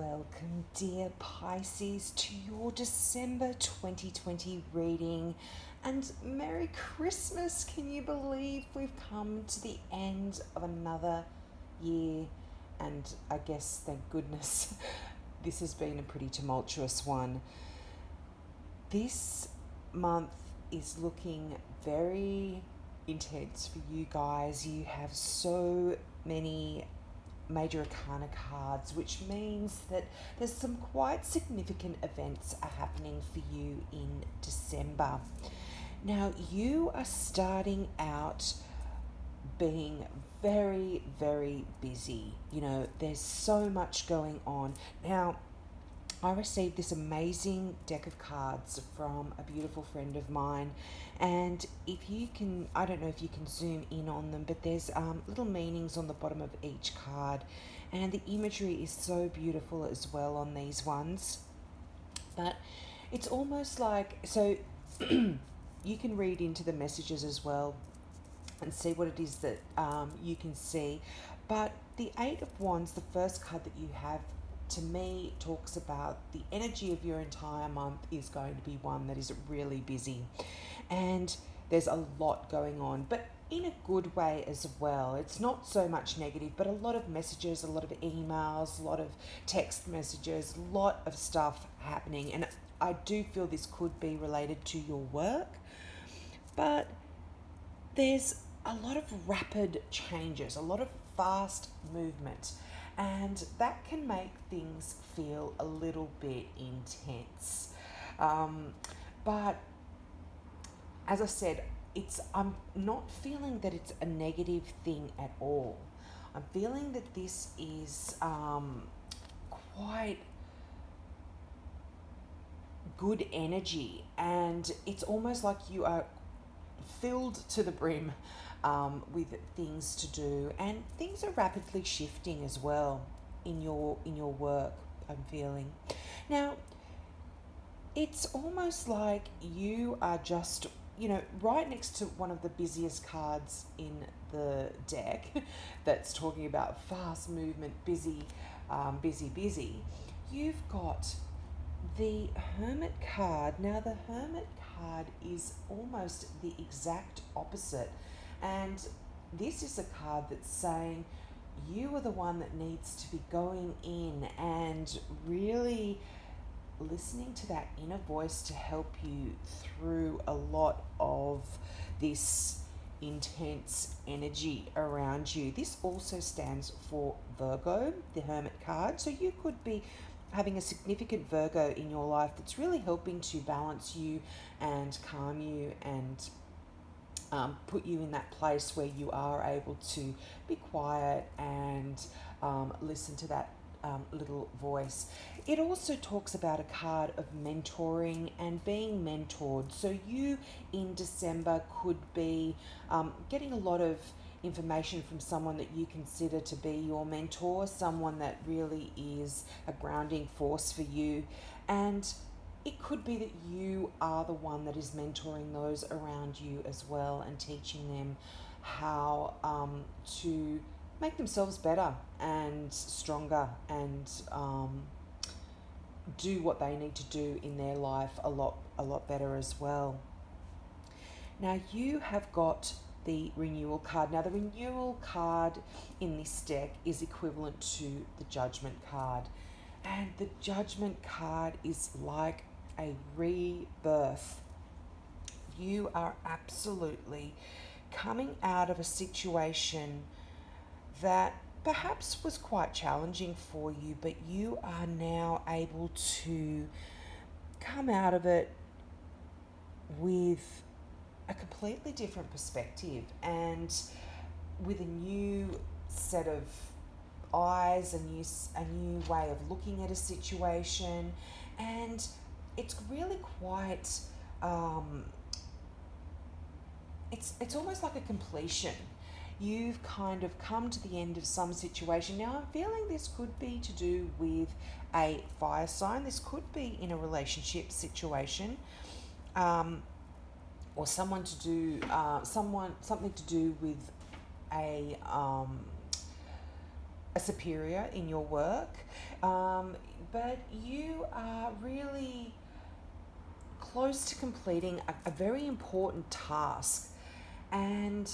Welcome, dear Pisces, to your December 2020 reading. And Merry Christmas! Can you believe we've come to the end of another year? And I guess, thank goodness, this has been a pretty tumultuous one. This month is looking very intense for you guys. You have so many major arcana cards, which means that there's some quite significant events are happening for you in December. Now, you are starting out being very, very busy. There's so much going on. Now, I received this amazing deck of cards from a beautiful friend of mine, and if you can, I don't know if you can zoom in on them, but there's little meanings on the bottom of each card, and the imagery is so beautiful as well on these ones. But it's almost like, so you can read into the messages as well and see what it is that you can see. But the Eight of Wands, the first card that you have, to me talks about the energy of your entire month is going to be one that is really busy, and there's a lot going on, but in a good way as well. It's not so much negative, but a lot of messages, a lot of emails, a lot of text messages, a lot of stuff happening, and I do feel this could be related to your work, but there's a lot of rapid changes, a lot of fast movement, and that can make things feel a little bit intense. But as I said, I'm not feeling that it's a negative thing at all. I'm feeling that this is quite good energy, and it's almost like you are filled to the brim with things to do, and things are rapidly shifting as well in your work. I'm feeling now. It's almost like you are just right next to one of the busiest cards in the deck that's talking about fast movement, busy, busy. You've got the Hermit card. Now, the Hermit card is almost the exact opposite. And this is a card that's saying you are the one that needs to be going in and really listening to that inner voice to help you through a lot of this intense energy around you. This also stands for Virgo, the Hermit card. So you could be having a significant Virgo in your life that's really helping to balance you and calm you and put you in that place where you are able to be quiet and listen to that little voice. It also talks about a card of mentoring and being mentored. So you in December could be getting a lot of information from someone that you consider to be your mentor, someone that really is a grounding force for you. And it could be that you are the one that is mentoring those around you as well and teaching them how to make themselves better and stronger and do what they need to do in their life a lot better as well. Now, you have got the Renewal card. Now, the Renewal card in this deck is equivalent to the Judgment card. And the Judgment card is like a rebirth. You are absolutely coming out of a situation that perhaps was quite challenging for you, but you are now able to come out of it with a completely different perspective and with a new set of eyes, a new way of looking at a situation, and it's really quite it's almost like a completion. You've kind of come to the end of some situation. Now, I'm feeling this could be to do with a fire sign. This could be in a relationship situation, or something to do with a a superior in your work, but you are really close to completing a very important task. And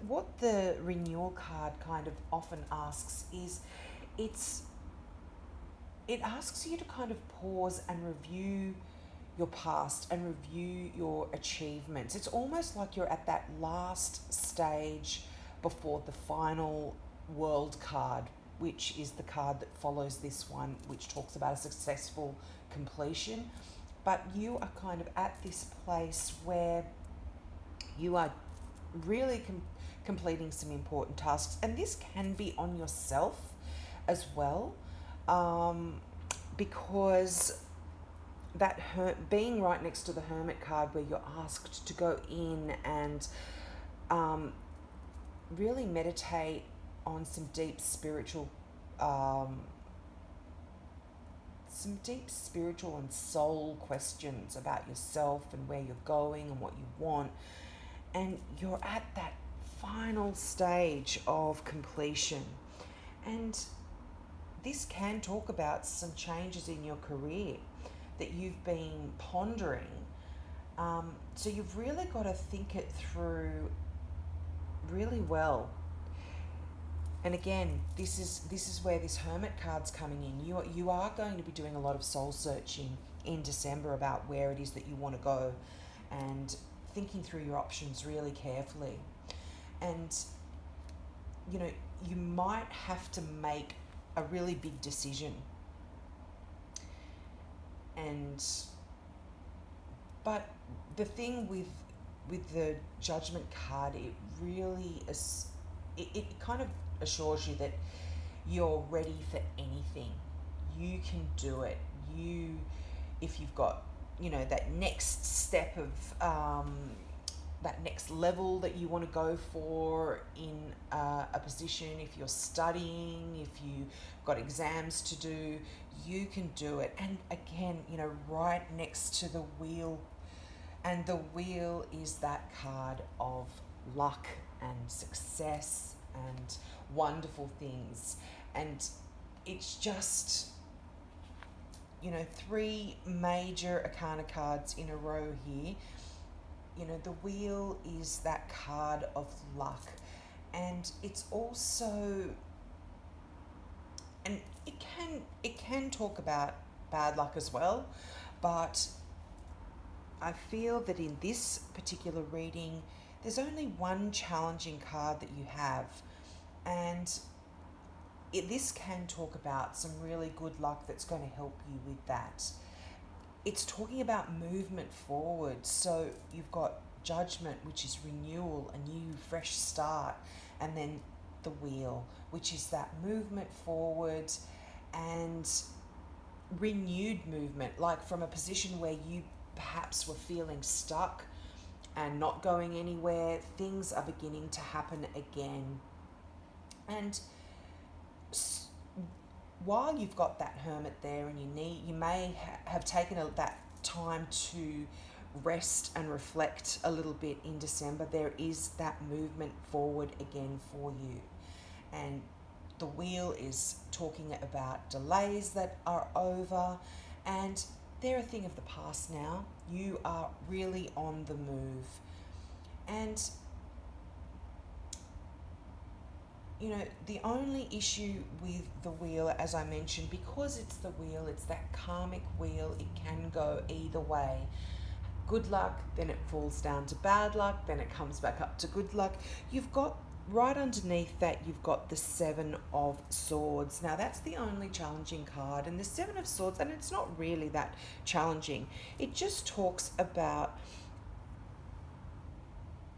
what the renewal card kind of often asks is it's it asks you to kind of pause and review your past and review your achievements. It's almost like you're at that last stage before the final world card, which is the card that follows this one, which talks about a successful completion. But you are kind of at this place where you are really completing some important tasks, and this can be on yourself as well, because that being right next to the Hermit card, where you're asked to go in and really meditate on um, some deep spiritual and soul questions about yourself and where you're going and what you want, and you're at that final stage of completion. And this can talk about some changes in your career that you've been pondering. So you've really got to think it through really well. And again, this is where this Hermit card's coming in. You are going to be doing a lot of soul searching in December about where it is that you want to go, and thinking through your options really carefully. And you know, you might have to make a really big decision. And but the thing with the Judgment card, it really is, it kind of assures you that you're ready for anything. You can do it. If you've got, that next step of that next level that you want to go for in a position, if you're studying, if you've got exams to do, you can do it. And again, right next to the wheel, and the wheel is that card of luck and success and wonderful things. And it's just, three major arcana cards in a row here. The wheel is that card of luck, and it's also, and it can talk about bad luck as well, but I feel that in this particular reading, there's only one challenging card that you have, and this can talk about some really good luck that's going to help you with that. It's talking about movement forward. So you've got Judgment, which is renewal, a new fresh start, and then the wheel, which is that movement forward and renewed movement, like from a position where you perhaps were feeling stuck and not going anywhere. Things are beginning to happen again. And while you've got that Hermit there, and you may have taken that time to rest and reflect a little bit in December, there is that movement forward again for you. And the wheel is talking about delays that are over, and they're a thing of the past now. You are really on the move. And the only issue with the wheel, as I mentioned, because it's the wheel, it's that karmic wheel, it can go either way. Good luck, then it falls down to bad luck, then it comes back up to good luck. You've got, right underneath that, you've got the Seven of Swords. Now, that's the only challenging card, and the Seven of Swords, and it's not really that challenging. It just talks about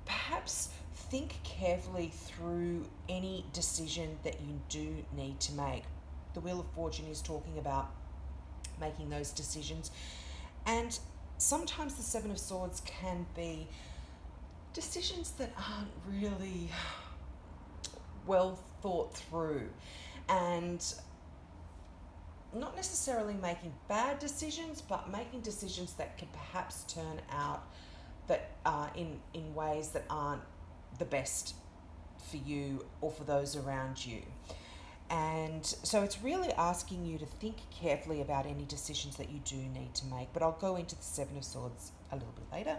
perhaps think carefully through any decision that you do need to make. The Wheel of Fortune is talking about making those decisions, and sometimes the Seven of Swords can be decisions that aren't really well thought through, and not necessarily making bad decisions, but making decisions that can perhaps turn out that in ways that aren't the best for you or for those around you. And so it's really asking you to think carefully about any decisions that you do need to make. But I'll go into the Seven of Swords a little bit later.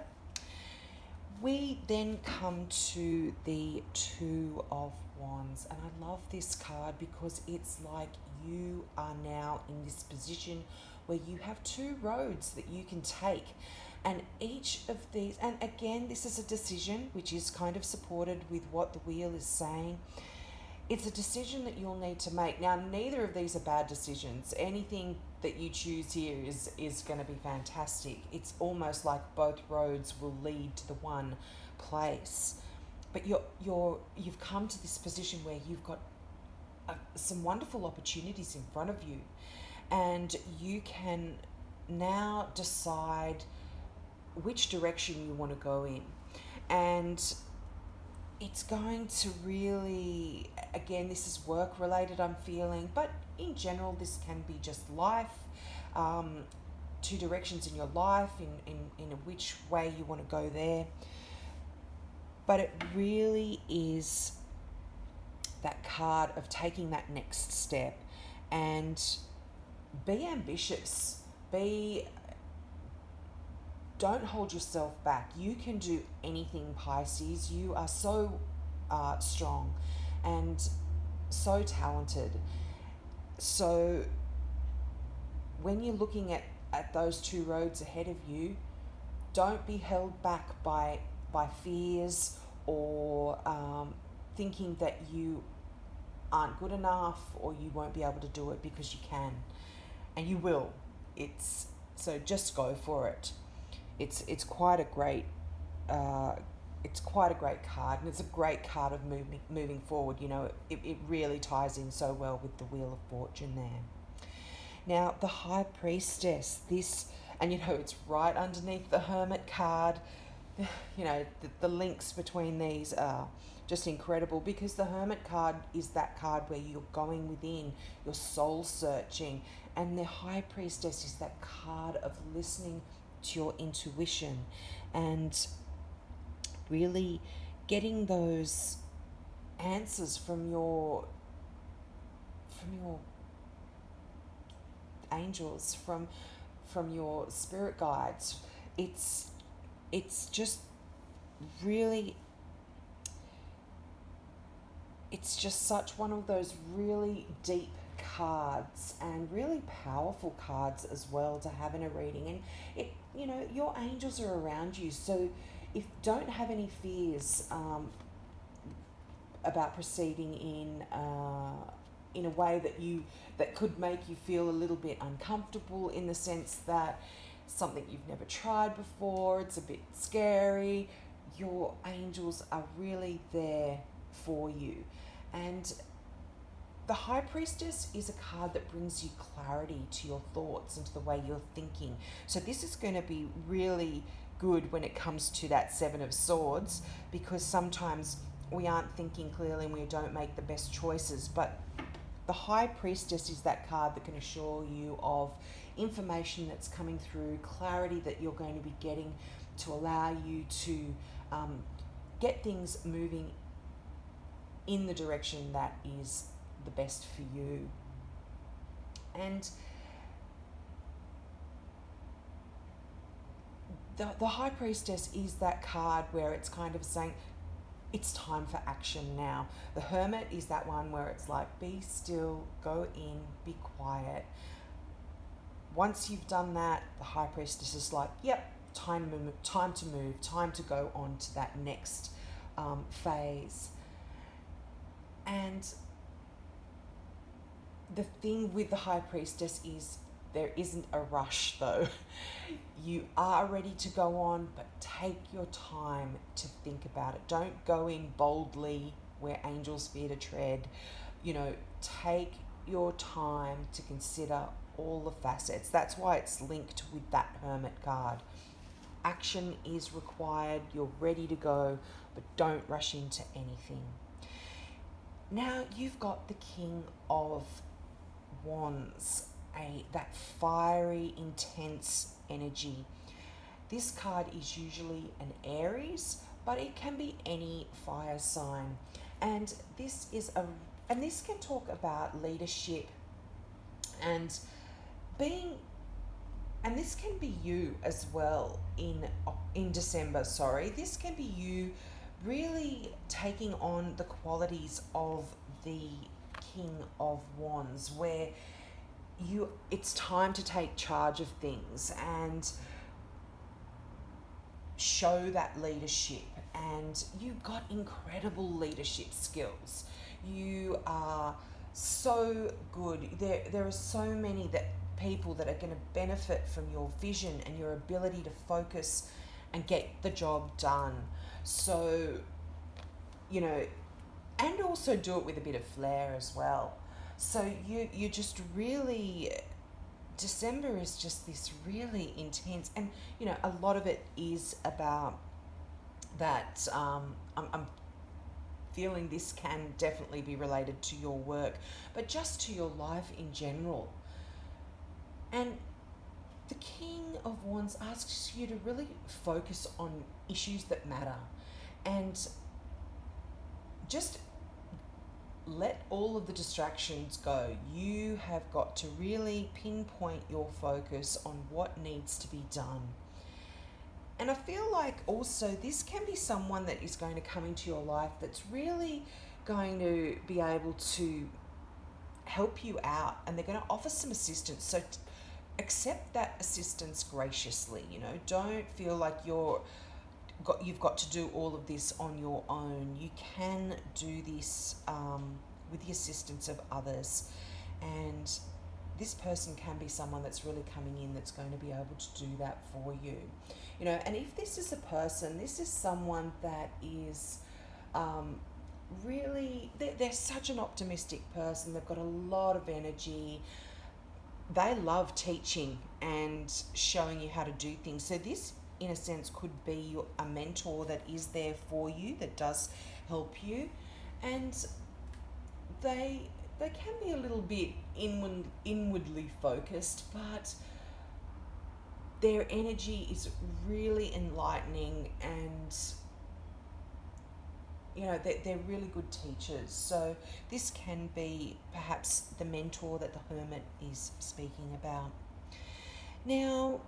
We then come to the Two of Wands. And I love this card because it's like you are now in this position where you have two roads that you can take. And each of these, and again, this is a decision which is kind of supported with what the wheel is saying. It's a decision that you'll need to make. Now, neither of these are bad decisions. Anything that you choose here is going to be fantastic. It's almost like both roads will lead to the one place. But you've come to this position where you've got some wonderful opportunities in front of you, and you can now decide which direction you want to go in. And it's going to really, again, this is work related, I'm feeling, but in general, this can be just life, two directions in your life, in which way you want to go there. But it really is that card of taking that next step, and be ambitious, don't hold yourself back. You can do anything, Pisces. You are so strong and so talented. So when you're looking at those two roads ahead of you, don't be held back by fears or thinking that you aren't good enough or you won't be able to do it, because you can, and you will. So just go for it. It's quite a great card, and it's a great card of moving forward. You know, it really ties in so well with the Wheel of Fortune there. Now, the High Priestess, and you know, it's right underneath the Hermit card. You know, the links between these are just incredible, because the Hermit card is that card where you're going within, you're soul searching, and the High Priestess is that card of listening to your intuition and really getting those answers from your angels, from your spirit guides. It's just really, it's just such one of those really deep cards and really powerful cards as well to have in a reading. And it, you know, your angels are around you, so if don't have any fears about proceeding in a way that could make you feel a little bit uncomfortable, in the sense that something you've never tried before, it's a bit scary. Your angels are really there for you. And the High Priestess is a card that brings you clarity to your thoughts and to the way you're thinking. So this is going to be really good when it comes to that Seven of Swords, because sometimes we aren't thinking clearly and we don't make the best choices. But the High Priestess is that card that can assure you of information that's coming through, clarity that you're going to be getting to allow you to get things moving in the direction that is the best for you. And the High Priestess is that card where it's kind of saying it's time for action now. The Hermit is that one where it's like, be still, go in, be quiet. Once you've done that, the High Priestess is like, yep, time to move, time to go on to that next phase. And the thing with the High Priestess is there isn't a rush though. You are ready to go on, but take your time to think about it. Don't go in boldly where angels fear to tread. You know, take your time to consider all the facets. That's why it's linked with that Hermit card. Action is required. You're ready to go, but don't rush into anything. Now you've got the King of Wands, that fiery, intense energy. This card is usually an Aries, but it can be any fire sign. And this can talk about leadership and being, and this can be you as well in December. Sorry, this can be you really taking on the qualities of the King of Wands, where it's time to take charge of things and show that leadership. And you've got incredible leadership skills. You are so good. There are so many people that are going to benefit from your vision and your ability to focus and get the job done. So, and also do it with a bit of flair as well. So you just really, December is just this really intense, and a lot of it is about that. I'm feeling this can definitely be related to your work, but just to your life in general. And the King of Wands asks you to really focus on issues that matter and just let all of the distractions go. You have got to really pinpoint your focus on what needs to be done. And I feel like also this can be someone that is going to come into your life that's really going to be able to help you out, and they're going to offer some assistance. So accept that assistance graciously. Don't feel like you've got to do all of this on your own. You can do this with the assistance of others, and this person can be someone that's really coming in that's going to be able to do that for you. And if this is a person, this is someone that is really, they're such an optimistic person. They've got a lot of energy. They love teaching and showing you how to do things. So this, in a sense, could be a mentor that is there for you, that does help you. And they can be a little bit inwardly focused, but their energy is really enlightening, and they're really good teachers. So this can be perhaps the mentor that the Hermit is speaking about. Now,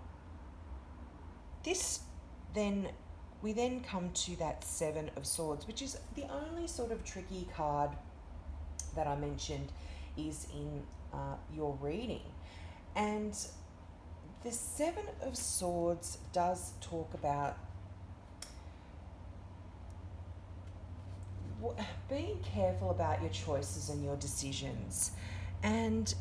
we then come to that Seven of Swords, which is the only sort of tricky card that I mentioned is in your reading. And the Seven of Swords does talk about being careful about your choices and your decisions, and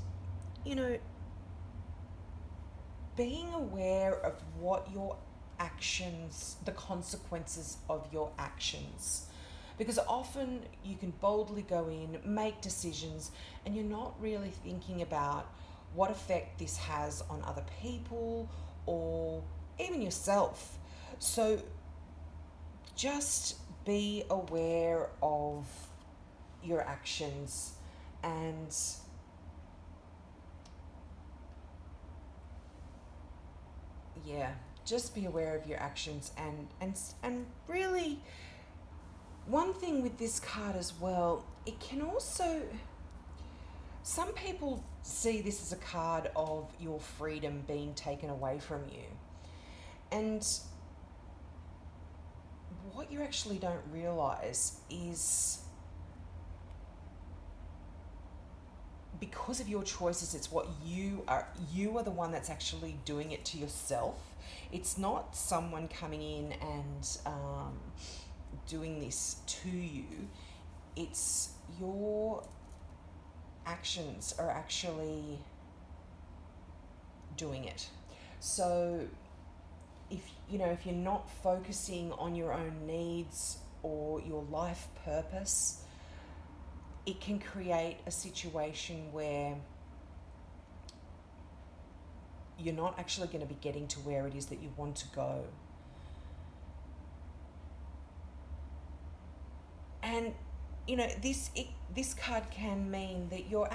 being aware of what your actions, the consequences of your actions. Because often you can boldly go in, make decisions, and you're not really thinking about what effect this has on other people or even yourself. So just be aware of your actions, and just be aware of your actions, and really, one thing with this card as well, it can also, some people see this as a card of your freedom being taken away from you. And what you actually don't realize is, because of your choices, it's what you are the one that's actually doing it to yourself. It's not someone coming in and doing this to you. It's your actions are actually doing it. So if you're not focusing on your own needs or your life purpose, it can create a situation where you're not actually going to be getting to where it is that you want to go. And this card can mean that your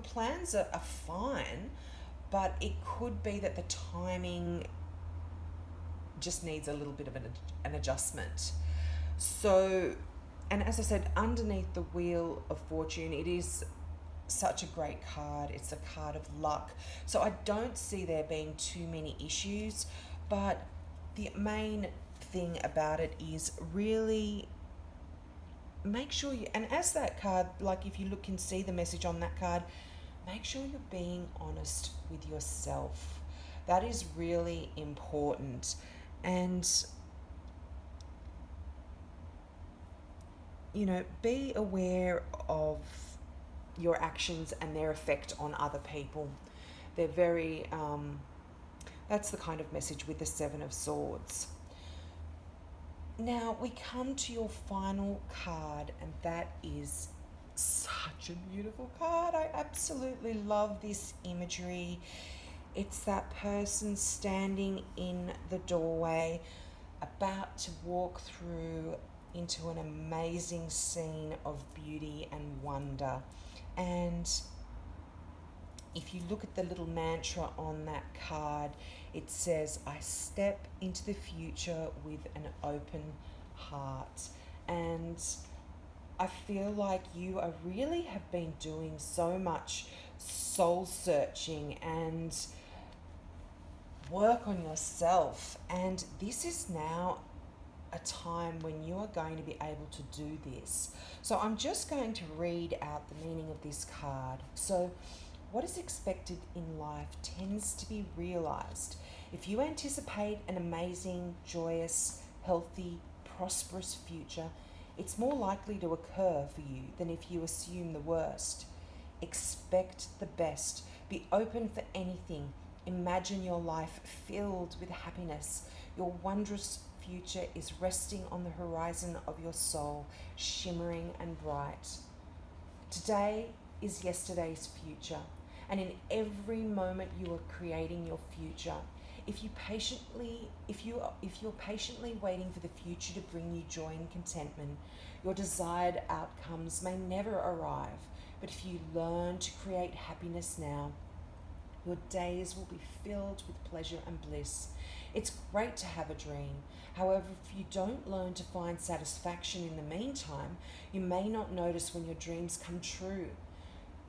plans are fine, but it could be that the timing just needs a little bit of an adjustment. So And as I said, underneath the Wheel of Fortune, it is such a great card. It's a card of luck. So I don't see there being too many issues, but the main thing about it is really make sure you, and as that card, like if you look and see the message on that card, make sure you're being honest with yourself. That is really important. And be aware of your actions and their effect on other people. They're very, that's the kind of message with the Seven of Swords. Now we come to your final card, and that is such a beautiful card. I absolutely love this imagery. It's that person standing in the doorway, about to walk through into an amazing scene of beauty and wonder. And if you look at the little mantra on that card, it says, I step into the future with an open heart. And I feel like you are really have been doing so much soul searching and work on yourself. And this is now a time when you are going to be able to do this. So I'm just going to read out the meaning of this card. So what is expected in life tends to be realized. If you anticipate an amazing, joyous, healthy, prosperous future, it's more likely to occur for you than if you assume the worst. Expect the best. Be open for anything. Imagine your life filled with happiness. Your wondrous future is resting on the horizon of your soul, shimmering and bright. Today is yesterday's future, and in every moment you are creating your future. If you're patiently waiting for the future to bring you joy and contentment, your desired outcomes may never arrive. But if you learn to create happiness now, your days will be filled with pleasure and bliss. It's great to have a dream. However, if you don't learn to find satisfaction in the meantime, you may not notice when your dreams come true.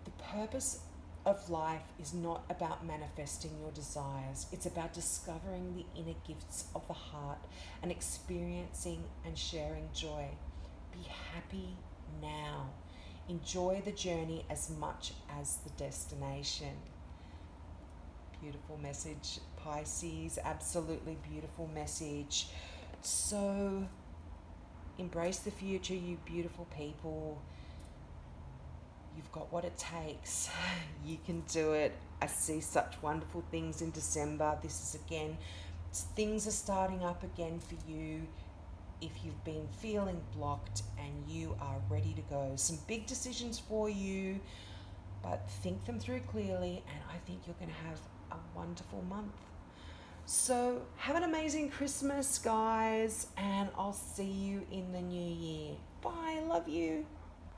The purpose of life is not about manifesting your desires. It's about discovering the inner gifts of the heart and experiencing and sharing joy. Be happy now. Enjoy the journey as much as the destination. Beautiful message, Pisces. Absolutely beautiful message. So embrace the future, you beautiful people. You've got what it takes. You can do it. I see such wonderful things in December. This is again, things are starting up again for you. If you've been feeling blocked and you are ready to go, some big decisions for you, but think them through clearly, and I think you're going to have a wonderful month. So have an amazing Christmas, guys, and I'll see you in the new year. Bye. Love you.